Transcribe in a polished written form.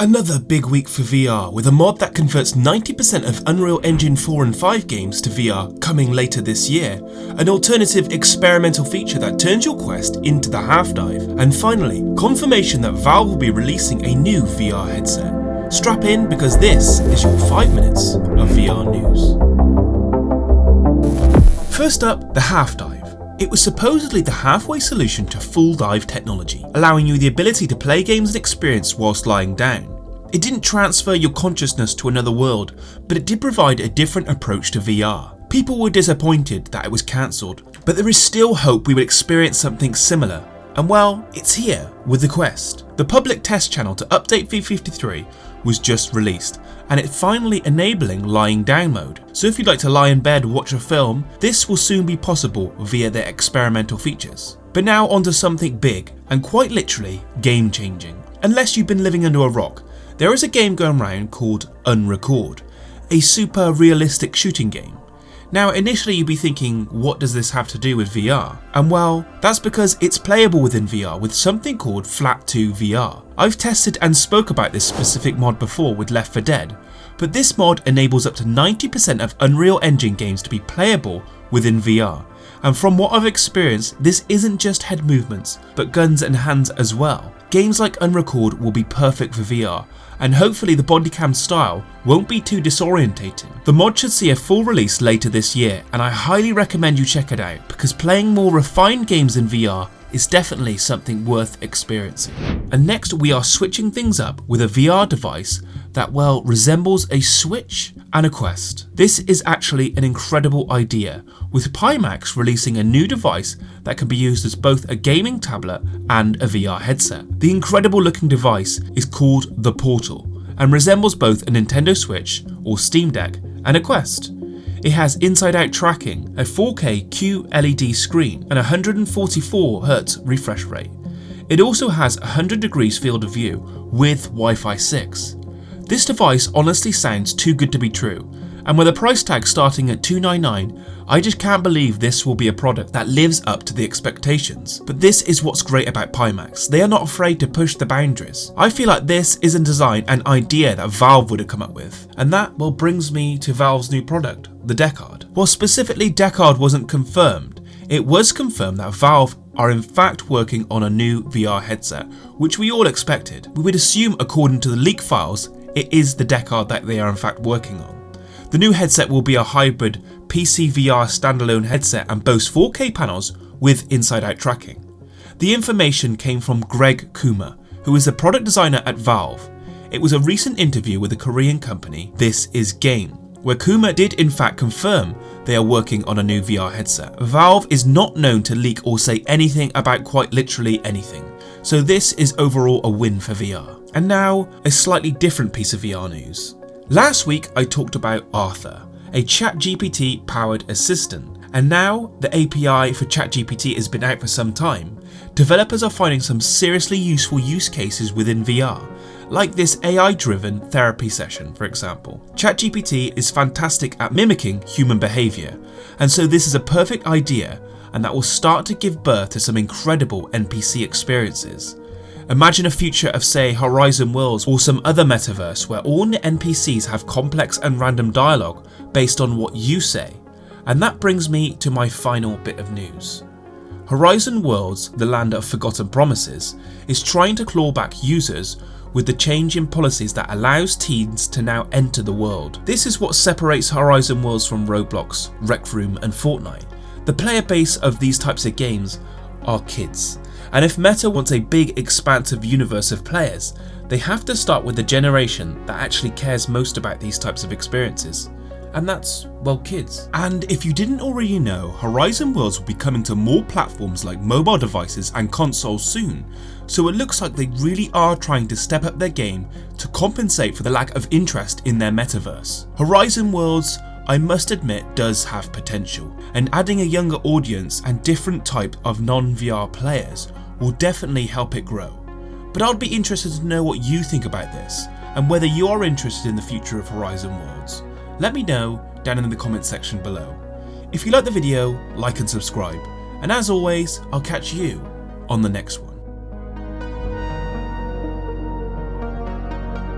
Another big week for VR, with a mod that converts 90% of Unreal Engine 4 and 5 games to VR coming later this year, an alternative experimental feature that turns your Quest into the half-dive, and finally, confirmation that Valve will be releasing a new VR headset. Strap in because this is your 5 minutes of VR news. First up, the half-dive. It was supposedly the halfway solution to full dive technology, allowing you the ability to play games and experience whilst lying down. It didn't transfer your consciousness to another world, but it did provide a different approach to VR. People were disappointed that it was cancelled, but there is still hope we will experience something similar. And well, it's here with the Quest. The public test channel to update V53 was just released, and it's finally enabling lying down mode. So if you'd like to lie in bed and watch a film, this will soon be possible via their experimental features. But now onto something big, and quite literally game changing. Unless you've been living under a rock, there is a game going around called Unrecord, a super realistic shooting game. Now initially you'd be thinking, what does this have to do with VR? And well, that's because it's playable within VR with something called Flat 2 VR. I've tested and spoke about this specific mod before with Left 4 Dead, but this mod enables up to 90% of Unreal Engine games to be playable within VR. And from what I've experienced, this isn't just head movements, but guns and hands as well. Games like Unrecord will be perfect for VR, and hopefully the bodycam style won't be too disorientating. The mod should see a full release later this year, and I highly recommend you check it out because playing more refined games in VR is definitely something worth experiencing. And next we are switching things up with a VR device that well resembles a Switch and a Quest. This is actually an incredible idea, with Pimax releasing a new device that can be used as both a gaming tablet and a VR headset. The incredible looking device is called the Portal and resembles both a Nintendo Switch or Steam Deck and a Quest. It has inside-out tracking, a 4K QLED screen and 144Hz refresh rate. It also has 100 degrees field of view with Wi-Fi 6. This device honestly sounds too good to be true, and with a price tag starting at $299, I just can't believe this will be a product that lives up to the expectations. But this is what's great about Pimax, they are not afraid to push the boundaries. I feel like this is a design and idea that Valve would have come up with, and that well brings me to Valve's new product, the Deckard. While specifically Deckard wasn't confirmed, it was confirmed that Valve are in fact working on a new VR headset, which we all expected. We would assume, according to the leak files, it is the Deckard that they are in fact working on. The new headset will be a hybrid PC VR standalone headset and boasts 4K panels with inside-out tracking. The information came from Greg Kuma, who is the product designer at Valve. It was a recent interview with the Korean company This Is Game, where Kuma did in fact confirm they are working on a new VR headset. Valve is not known to leak or say anything about quite literally anything, so this is overall a win for VR. And now, a slightly different piece of VR news. Last week I talked about Arthur, a ChatGPT powered assistant, and now the API for ChatGPT has been out for some time. Developers are finding some seriously useful use cases within VR, like this AI-driven therapy session for example. ChatGPT is fantastic at mimicking human behaviour, and so this is a perfect idea, and that will start to give birth to some incredible NPC experiences. Imagine a future of say Horizon Worlds or some other metaverse where all NPCs have complex and random dialogue based on what you say. And that brings me to my final bit of news. Horizon Worlds, the land of forgotten promises, is trying to claw back users with the change in policies that allows teens to now enter the world. This is what separates Horizon Worlds from Roblox, Rec Room and Fortnite. The player base of these types of games are kids. And if Meta wants a big expansive universe of players, they have to start with the generation that actually cares most about these types of experiences. And that's, well, kids. And if you didn't already know, Horizon Worlds will be coming to more platforms like mobile devices and consoles soon, so it looks like they really are trying to step up their game to compensate for the lack of interest in their metaverse. Horizon Worlds, I must admit, does have potential, and adding a younger audience and different type of non-VR players will definitely help it grow. But I'd be interested to know what you think about this, and whether you are interested in the future of Horizon Worlds. Let me know down in the comment section below. If you like the video, like and subscribe, and as always, I'll catch you on the next one.